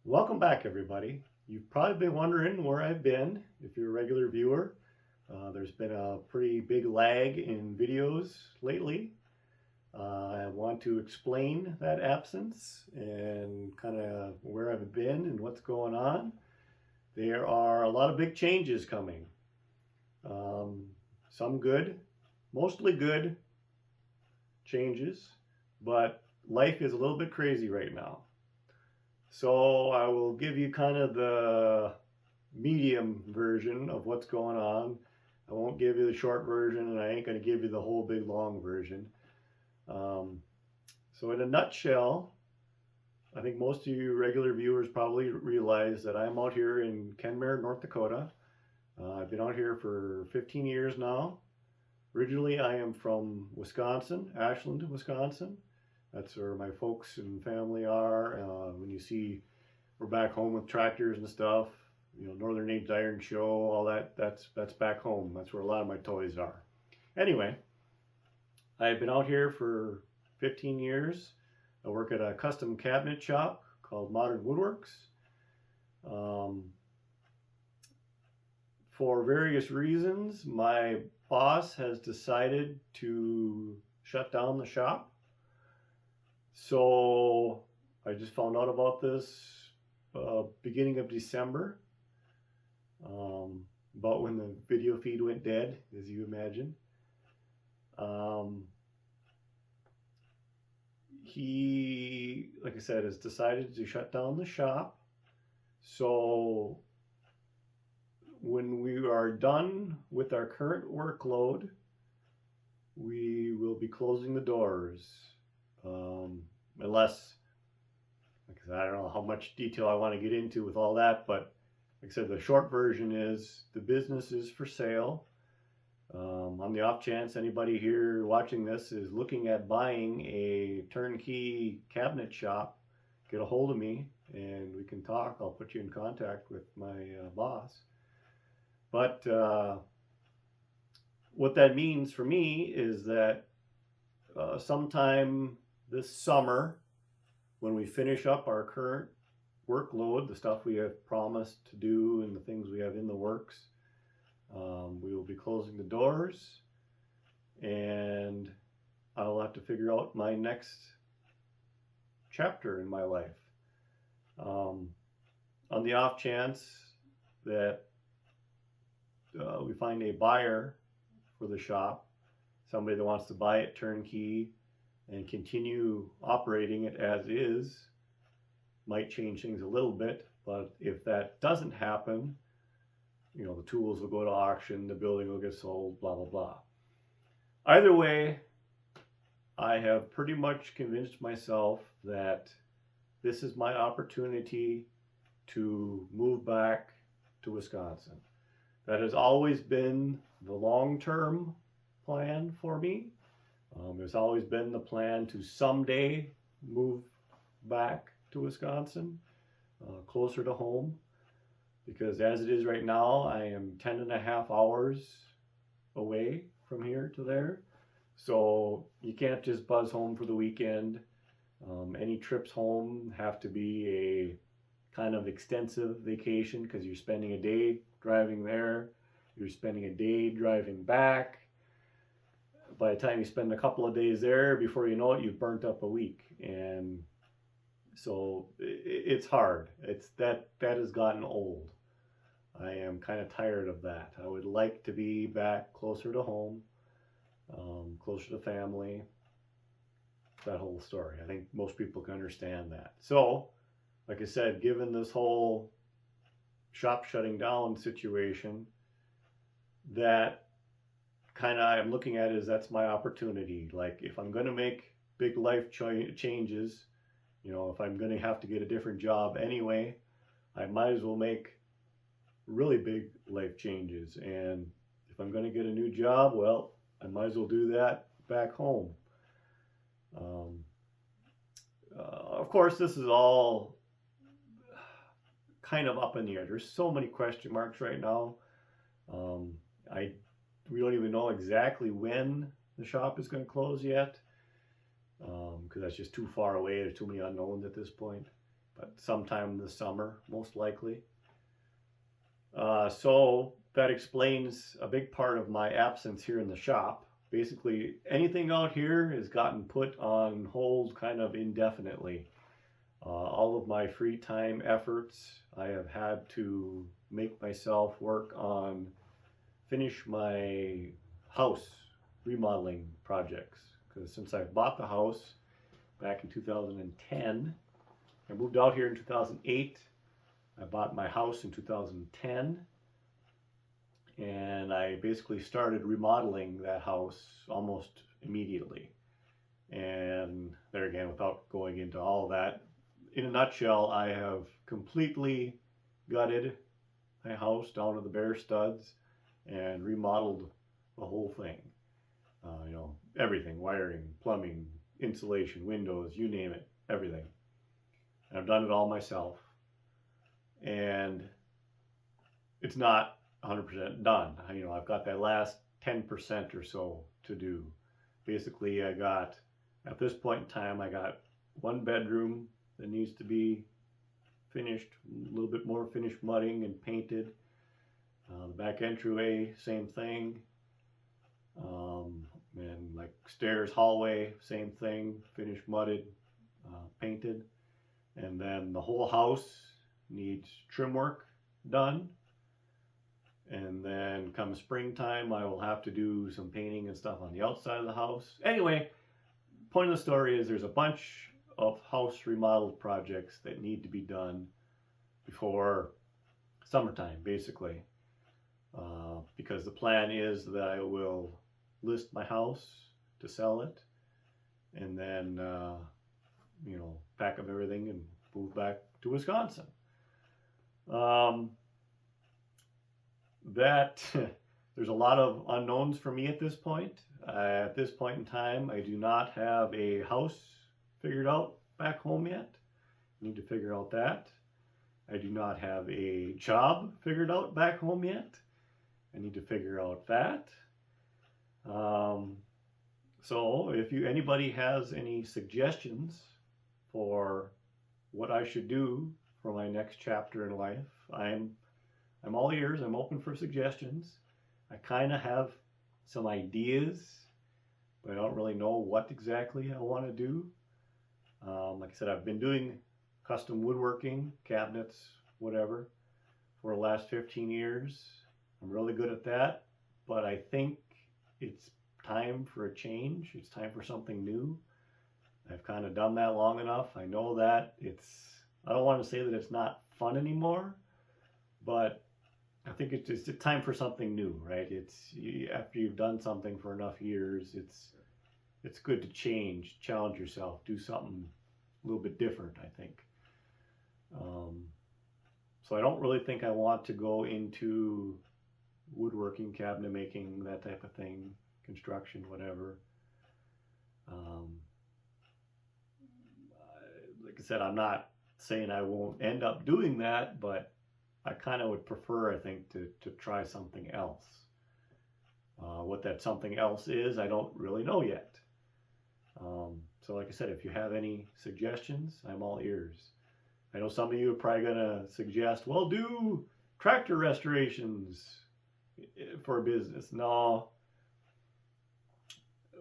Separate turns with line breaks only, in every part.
Welcome back, everybody. You've probably been wondering where I've been if you're a regular viewer. There's been a pretty big lag in videos lately. I want to explain that absence and kind of where I've been and what's going on. There are a lot of big changes coming. Um, some good, mostly good changes, but life is a little bit crazy right now. So I will give you kind of the medium version of what's going on. I won't give you the short version, and I ain't going to give you the whole big long version. Um, so in a nutshell, I think most of you regular viewers probably realize that I'm out here in Kenmare, North Dakota. I've been out here for 15 years now. Originally, I am from Wisconsin, Ashland, Wisconsin. That's where my folks and family are. When you see we're back home with tractors and stuff, Northern Aged Iron Show, all that, that's back home. That's where a lot of my toys are. Anyway, I've been out here for 15 years. I work at a custom cabinet shop called Modern Woodworks. For various reasons, my boss has decided to shut down the shop. So I just found out about this beginning of December, about when the video feed went dead, as you imagine. He, like I said, has decided to shut down the shop. So when we are done with our current workload, we will be closing the doors. Unless, like I said, I don't know how much detail I want to get into with all that, but like I said, the short version is the business is for sale. On the off chance anybody here watching this is looking at buying a turnkey cabinet shop, get a hold of me and we can talk. I'll put you in contact with my boss. But what that means for me is that sometime this summer, when we finish up our current workload, the stuff we have promised to do and the things we have in the works, we will be closing the doors, and I'll have to figure out my next chapter in my life. On the off chance that we find a buyer for the shop, somebody that wants to buy it turnkey and continue operating it as is, might change things a little bit. But if that doesn't happen, the tools will go to auction, the building will get sold, blah, blah, blah. Either way, I have pretty much convinced myself that this is my opportunity to move back to Wisconsin. That has always been the long-term plan for me. There's always been the plan to someday move back to Wisconsin, closer to home, because as it is right now, I am 10 and a half hours away from here to there. So you can't just buzz home for the weekend. Any trips home have to be a kind of extensive vacation because you're spending a day driving there, you're spending a day driving back. By the time you spend a couple of days there, before you know it, you've burnt up a week. And so it's hard. That has gotten old. I am kind of tired of that. I would like to be back closer to home, closer to family, that whole story. I think most people can understand that. So, like I said, given this whole shop shutting down situation, that kind of I'm looking at it as that's my opportunity. Like, if I'm going to make big life changes, if I'm going to have to get a different job anyway, I might as well make really big life changes. And if I'm going to get a new job, well, I might as well do that back home. Of course, this is all kind of up in the air. There's so many question marks right now. We don't even know exactly when the shop is going to close yet, because that's just too far away. There's too many unknowns at this point. but sometime this summer, most likely. So that explains a big part of my absence here in the shop. Basically, anything out here has gotten put on hold kind of indefinitely. All of my free time efforts, I have had to make myself work on finish my house remodeling projects. Because since I bought the house back in 2010, I moved out here in 2008. I bought my house in 2010, and I basically started remodeling that house almost immediately. And there again, without going into all that, in a nutshell, I have completely gutted my house down to the bare studs and remodeled the whole thing. Everything, wiring, plumbing, insulation, windows, you name it, everything. And I've done it all myself. And it's not 100% done. I've got that last 10% or so to do. Basically, at this point in time, I got one bedroom that needs to be finished, a little bit more finished mudding and painted. The back entryway, same thing. And like stairs, hallway, same thing, finished mudded, painted. And then the whole house needs trim work done. And then come springtime, I will have to do some painting and stuff on the outside of the house. Anyway, point of the story is there's a bunch of house remodel projects that need to be done before summertime, basically. Because the plan is that I will list my house to sell it, and then pack up everything and move back to Wisconsin. There's a lot of unknowns for me at this point. At this point in time, I do not have a house figured out back home yet. I need to figure out that. I do not have a job figured out back home yet. I need to figure out that. So if anybody has any suggestions for what I should do for my next chapter in life, I'm all ears. I'm open for suggestions. I kind of have some ideas, but I don't really know what exactly I want to do. Like I said, I've been doing custom woodworking, cabinets, whatever, for the last 15 years. I'm really good at that, but I think it's time for a change. It's time for something new. I've kind of done that long enough. I know that I don't want to say that it's not fun anymore, but I think it's just time for something new, right? After you've done something for enough years, it's good to challenge yourself, do something a little bit different, I think. So I don't really think I want to go into woodworking, cabinet making, that type of thing, construction, whatever. Like I said, I'm not saying I won't end up doing that, but I kind of would prefer, I think, to try something else. What that something else is, I don't really know yet. So like I said, if you have any suggestions, I'm all ears. I know some of you are probably going to suggest, well, do tractor restorations for a business. No.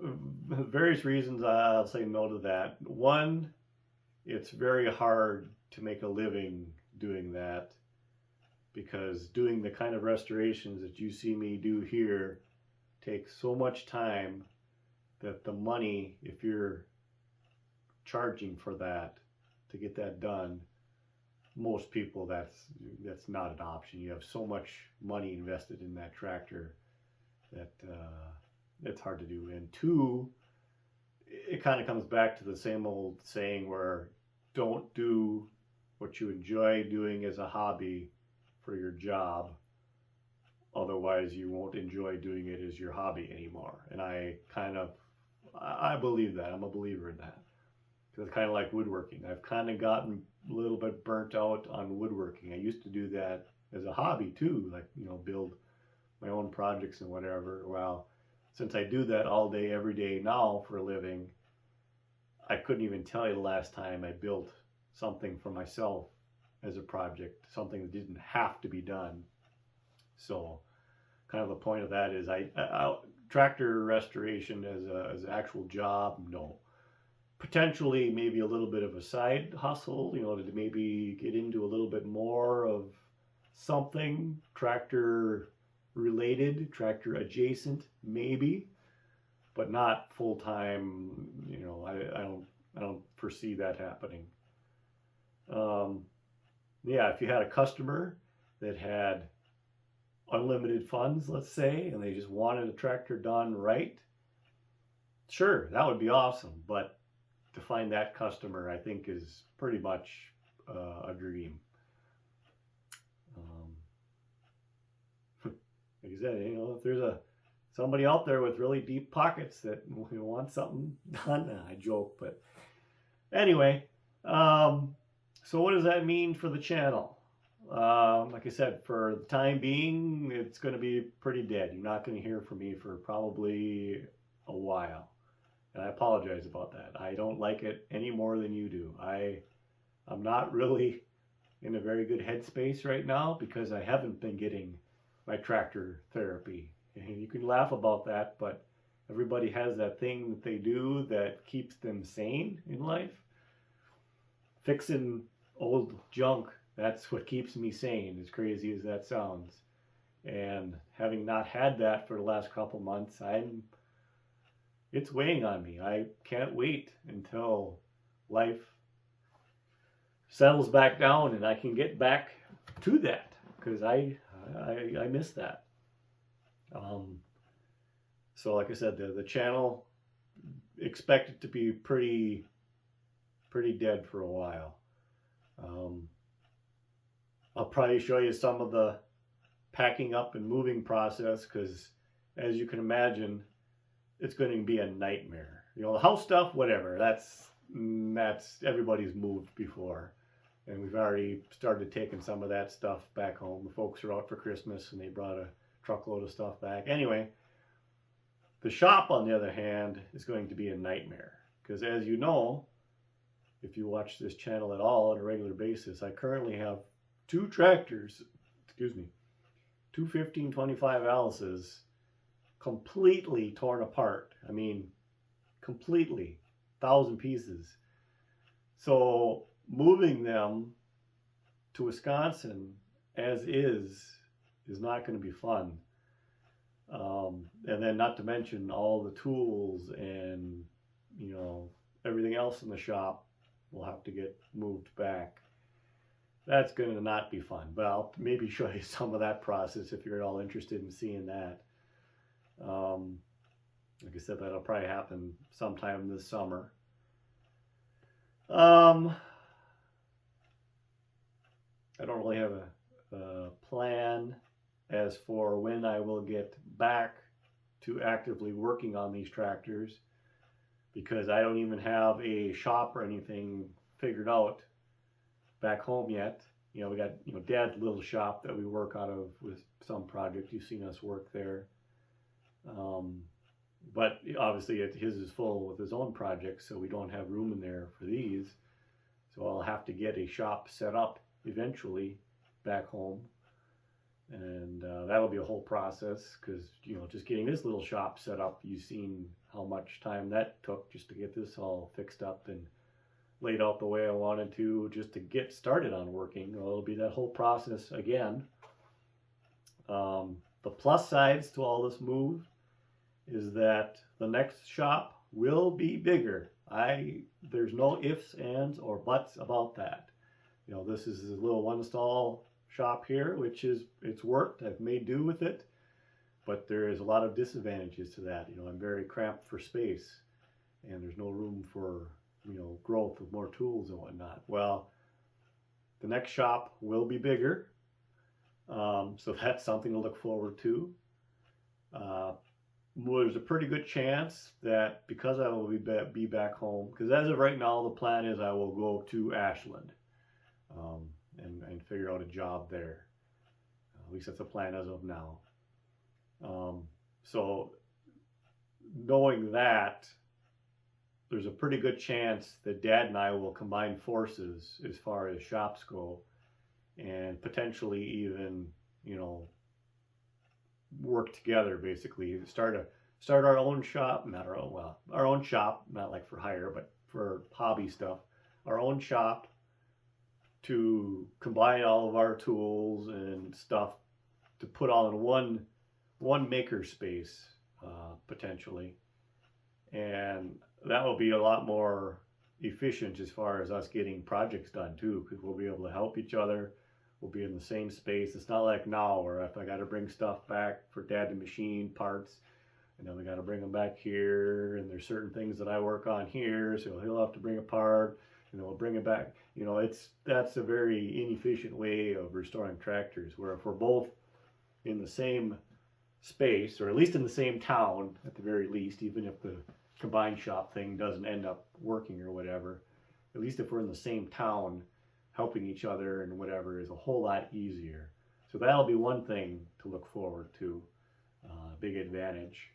Various reasons I'll say no to that. One, it's very hard to make a living doing that, because doing the kind of restorations that you see me do here takes so much time that the money, if you're charging for that to get that done, most people that's not an option. You have so much money invested in that tractor that it's hard to do. And two, it kind of comes back to the same old saying where don't do what you enjoy doing as a hobby for your job, otherwise you won't enjoy doing it as your hobby anymore. And I believe that. I'm a believer in that. Because it's kind of like woodworking. I've kind of gotten a little bit burnt out on woodworking. I used to do that as a hobby too, like, build my own projects and whatever. Well, since I do that all day, every day now for a living, I couldn't even tell you the last time I built something for myself as a project, something that didn't have to be done. So kind of the point of that is I tractor restoration as an actual job, no. Potentially maybe a little bit of a side hustle, to maybe get into a little bit more of something tractor related, tractor adjacent, maybe, but not full time. I don't foresee that happening. Yeah, if you had a customer that had unlimited funds, let's say, and they just wanted a tractor done right, sure, that would be awesome. But to find that customer, I think, is pretty much a dream. Like I said, if there's somebody out there with really deep pockets that wants something done, I joke, but anyway. So what does that mean for the channel? Like I said, for the time being, it's going to be pretty dead. You're not going to hear from me for probably a while. And I apologize about that. I don't like it any more than you do. I'm not really in a very good headspace right now because I haven't been getting my tractor therapy. And you can laugh about that, but everybody has that thing that they do that keeps them sane in life. Fixing old junk, that's what keeps me sane, as crazy as that sounds. And having not had that for the last couple months, it's weighing on me. I can't wait until life settles back down and I can get back to that, because I miss that. So like I said, the channel, expect it to be pretty dead for a while. I'll probably show you some of the packing up and moving process, because as you can imagine, it's going to be a nightmare. The house stuff, whatever, that's everybody's moved before, and we've already started taking some of that stuff back home. The folks are out for Christmas and they brought a truckload of stuff back. Anyway, the shop, on the other hand, is going to be a nightmare, because as you know, if you watch this channel at all on a regular basis, I currently have two tractors, two 1525 Alice's, completely torn apart. I mean, completely, 1,000 pieces. So moving them to Wisconsin as is not going to be fun. And then not to mention all the tools and everything else in the shop will have to get moved back. That's going to not be fun, but I'll maybe show you some of that process if you're at all interested in seeing that. Like I said, that'll probably happen sometime this summer. I don't really have a plan as for when I will get back to actively working on these tractors, because I don't even have a shop or anything figured out back home yet. We got Dad's little shop that we work out of with some project. You've seen us work there. But obviously his is full with his own projects, so we don't have room in there for these. So I'll have to get a shop set up eventually back home. And that'll be a whole process, because just getting this little shop set up, you've seen how much time that took just to get this all fixed up and laid out the way I wanted to, just to get started on working. It'll be that whole process again. The plus sides to all this move is that the next shop will be bigger. There's no ifs, ands, or buts about that. This is a little one stall shop here, which it's worked. I've made do with it, but there is a lot of disadvantages to that. I'm very cramped for space, and there's no room for growth of more tools and whatnot. Well, the next shop will be bigger, so that's something to look forward to. There's a pretty good chance that, because I will be back home, because as of right now the plan is I will go to Ashland and figure out a job there. At least that's the plan as of now. So knowing that, there's a pretty good chance that Dad and I will combine forces as far as shops go, and potentially even, you know, work together, basically start our own shop, not our own, well, our own shop, not like for hire, but for hobby stuff, our own shop, to combine all of our tools and stuff to put all in one maker space, potentially. And that will be a lot more efficient as far as us getting projects done too, because we'll be able to help each other. We'll be in the same space. It's not like now where if I got to bring stuff back for Dad to machine parts, and then we got to bring them back here, and there's certain things that I work on here, so he'll have to bring a part, and then we'll bring it back. You know, that's a very inefficient way of restoring tractors, where if we're both in the same space, or at least in the same town at the very least, even if the combined shop thing doesn't end up working or whatever, at least if we're in the same town, helping each other and whatever is a whole lot easier. So that'll be one thing to look forward to, big advantage.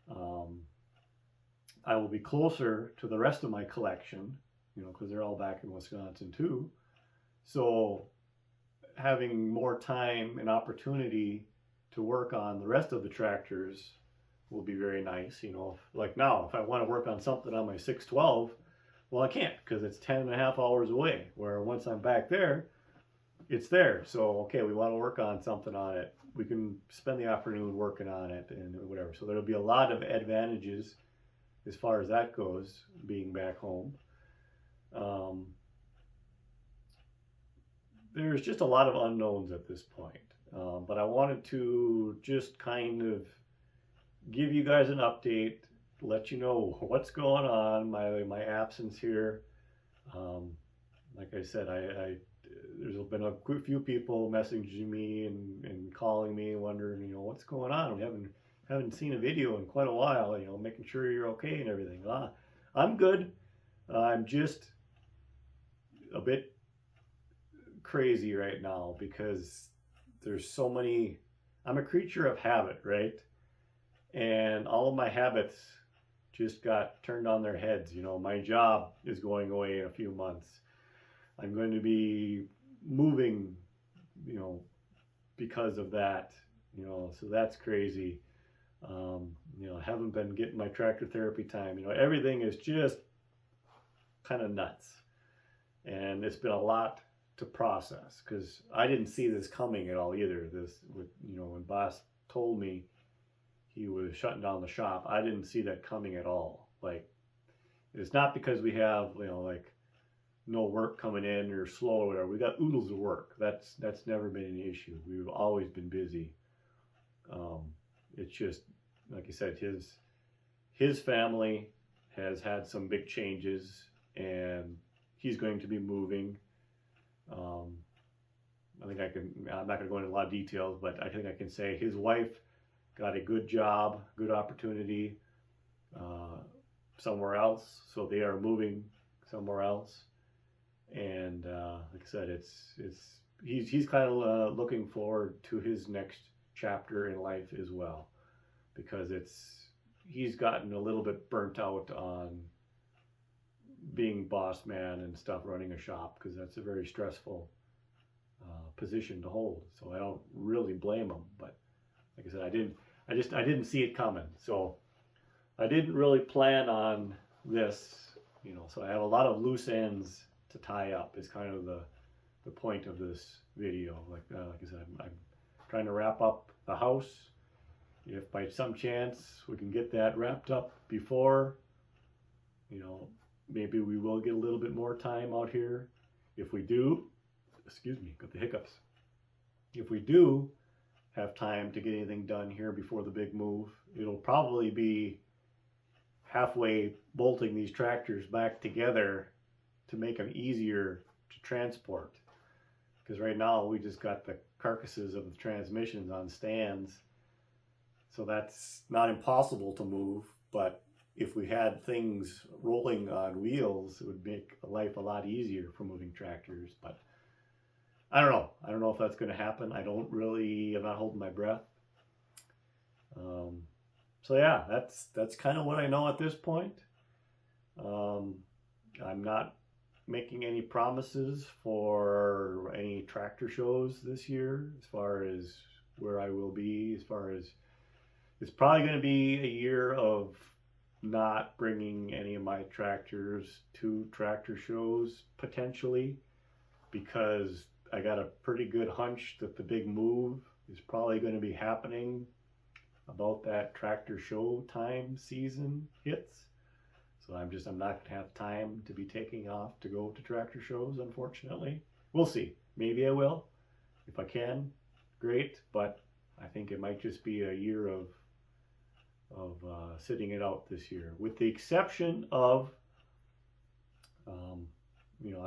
I will be closer to the rest of my collection, you know, because they're all back in Wisconsin too. So having more time and opportunity to work on the rest of the tractors will be very nice. You know, like now, if I want to work on something on my 612, well, I can't, because it's 10.5 hours away, where once I'm back there, it's there. So, okay, we want to work on something on it. We can spend the afternoon working on it and whatever. So there'll be a lot of advantages as far as that goes, being back home. There's just a lot of unknowns at this point. But I wanted to just kind of give you guys an update, let you know what's going on, my absence here. Like I said, there's been a few people messaging me and calling me, wondering, you know, what's going on. We haven't seen a video in quite a while, you know, making sure you're okay and everything. I'm good. I'm just a bit crazy right now because there's so many. I'm a creature of habit, right? And all of my habits just got turned on their heads. You know, my job is going away in a few months. I'm going to be moving, you know, because of that, you know, so that's crazy. You know, I haven't been getting my tractor therapy time. You know, everything is just kind of nuts. And it's been a lot to process, because I didn't see this coming at all either. This, with, you know, when boss told me he was shutting down the shop, I didn't see that coming at all. Like, it's not because we have, you know, like, no work coming in or slow or whatever. We got oodles of work. That's never been an issue. We've always been busy. It's just, like I said, his family has had some big changes, and he's going to be moving. I think I'm not going to go into a lot of details, but I think I can say his wife got a good job, good opportunity somewhere else, so they are moving somewhere else. And like I said, he's kind of looking forward to his next chapter in life as well, because he's gotten a little bit burnt out on being boss man and stuff, running a shop, because that's a very stressful position to hold. So I don't really blame him, but like I said, I didn't see it coming. So I didn't really plan on this, you know, so I have a lot of loose ends to tie up is kind of the point of this video. Like I said, I'm trying to wrap up the house. If by some chance we can get that wrapped up before, you know, maybe we will get a little bit more time out here. If we do, excuse me, got the hiccups. If we do have time to get anything done here before the big move, it'll probably be halfway bolting these tractors back together to make them easier to transport. Because right now we just got the carcasses of the transmissions on stands. So that's not impossible to move, but if we had things rolling on wheels, it would make life a lot easier for moving tractors. But I don't know. I don't know if that's going to happen. I'm not holding my breath. So yeah, that's kind of what I know at this point. I'm not making any promises for any tractor shows this year as far as where I will be, as far as it's probably going to be a year of not bringing any of my tractors to tractor shows potentially, because I got a pretty good hunch that the big move is probably going to be happening about that tractor show time season hits. So I'm not gonna have time to be taking off to go to tractor shows, unfortunately. We'll see. Maybe I will. If I can, great. But I think it might just be a year of sitting it out this year, with the exception of,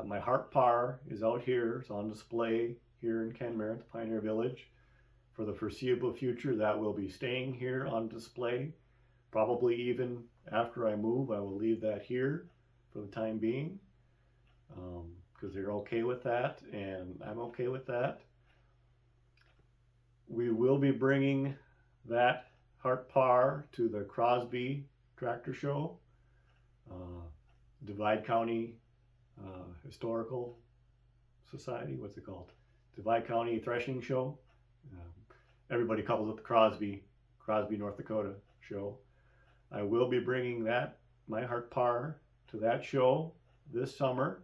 my Hart Par is out here. It's on display here in Kenmare at the Pioneer Village. For the foreseeable future, that will be staying here on display. Probably even after I move, I will leave that here for the time being, because they're okay with that, and I'm okay with that. We will be bringing that Hart Par to the Crosby Tractor Show, Divide County Historical Society, what's it called? Divide County Threshing Show. Everybody calls it the Crosby, North Dakota show. I will be bringing my Hart Par, to that show this summer,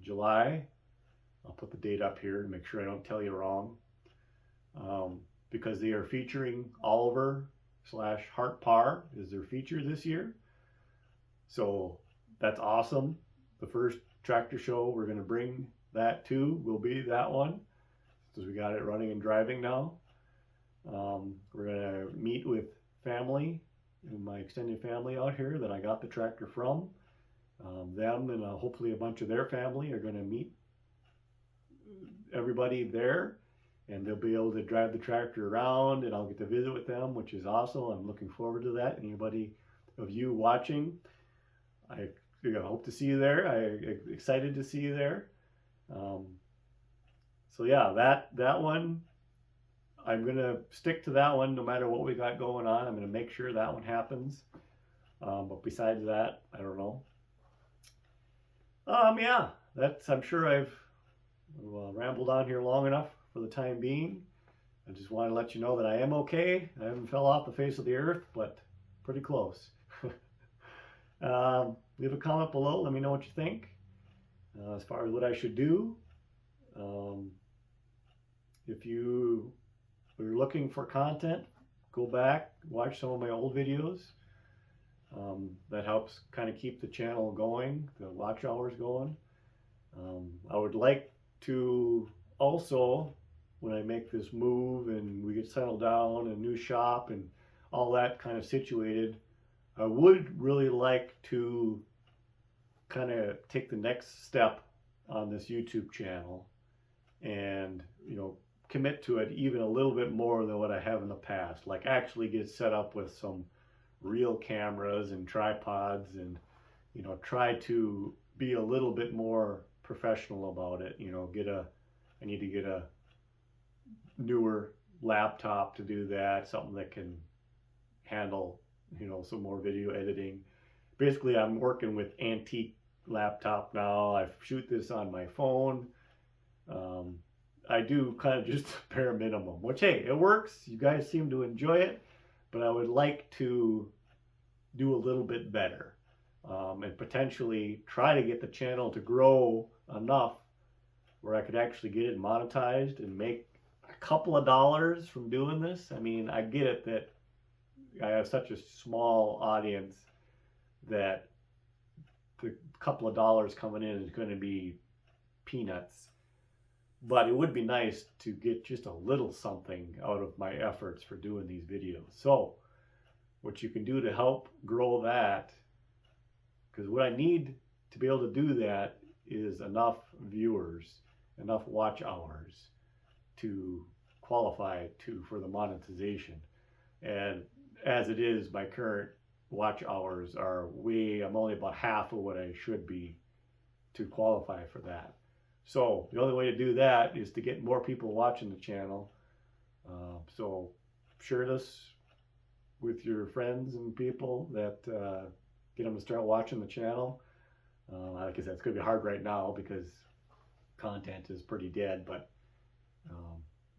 July. I'll put the date up here to make sure I don't tell you wrong, because they are featuring Oliver / Hart Par is their feature this year. So that's awesome. The first tractor show we're going to bring that to will be that one, because we got it running and driving now. We're going to meet with family, my extended family out here that I got the tractor from. Them and hopefully a bunch of their family are going to meet everybody there, and they'll be able to drive the tractor around, and I'll get to visit with them, which is awesome. I'm looking forward to that. Anybody of you watching, I hope to see you there. I'm excited to see you there. So yeah, that one, I'm going to stick to that one no matter what we got going on. I'm going to make sure that one happens. But besides that, I don't know. Yeah, I'm sure I've rambled on here long enough for the time being. I just want to let you know that I am okay. I haven't fell off the face of the earth, but pretty close. Leave a comment below. Let me know what you think as far as what I should do. If you are looking for content, go back, watch some of my old videos. That helps kind of keep the channel going, the watch hours going. I would like to also, when I make this move and we get settled down, a new shop and all that kind of situated, I would really like to kind of take the next step on this YouTube channel and, commit to it even a little bit more than what I have in the past. Like actually get set up with some real cameras and tripods and, try to be a little bit more professional about it. I need to get a newer laptop to do that, something that can handle, some more video editing. Basically, I'm working with antique laptop now. I shoot this on my phone. I do kind of just bare minimum, which, hey, it works. You guys seem to enjoy it, but I would like to do a little bit better, and potentially try to get the channel to grow enough where I could actually get it monetized and make a couple of dollars from doing this. I mean, I get it that I have such a small audience that the couple of dollars coming in is going to be peanuts. But it would be nice to get just a little something out of my efforts for doing these videos. So what you can do to help grow that, because what I need to be able to do that is enough viewers, enough watch hours to qualify for the monetization. And as it is, my current watch hours are I'm only about half of what I should be to qualify for that. So the only way to do that is to get more people watching the channel. So share this with your friends and people that get them to start watching the channel. Like I said, it's going to be hard right now because content is pretty dead, but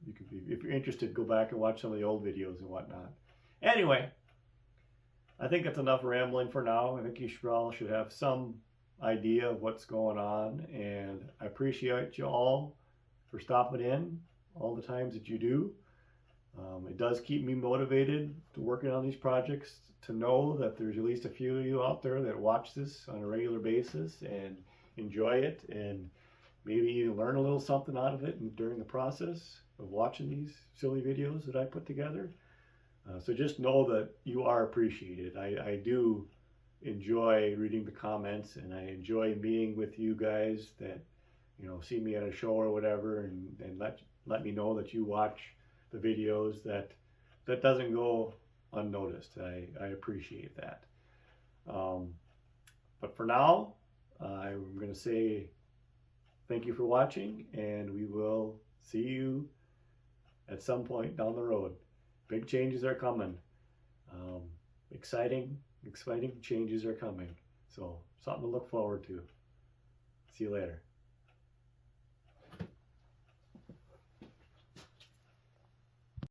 you could be, if you're interested, go back and watch some of the old videos and whatnot. Anyway, I think that's enough rambling for now. I think you all should have some idea of what's going on, and I appreciate you all for stopping in all the times that you do. It does keep me motivated to working on these projects, to know that there's at least a few of you out there that watch this on a regular basis and enjoy it, and maybe even learn a little something out of it during the process of watching these silly videos that I put together. So just know that you are appreciated. I do enjoy reading the comments, and I enjoy meeting with you guys that, you know, see me at a show or whatever, and let me know that you watch the videos. That doesn't go unnoticed. I appreciate that. But for now, I'm going to say thank you for watching, and we will see you at some point down the road. Big changes are coming. Exciting changes are coming. So something to look forward to. See you later.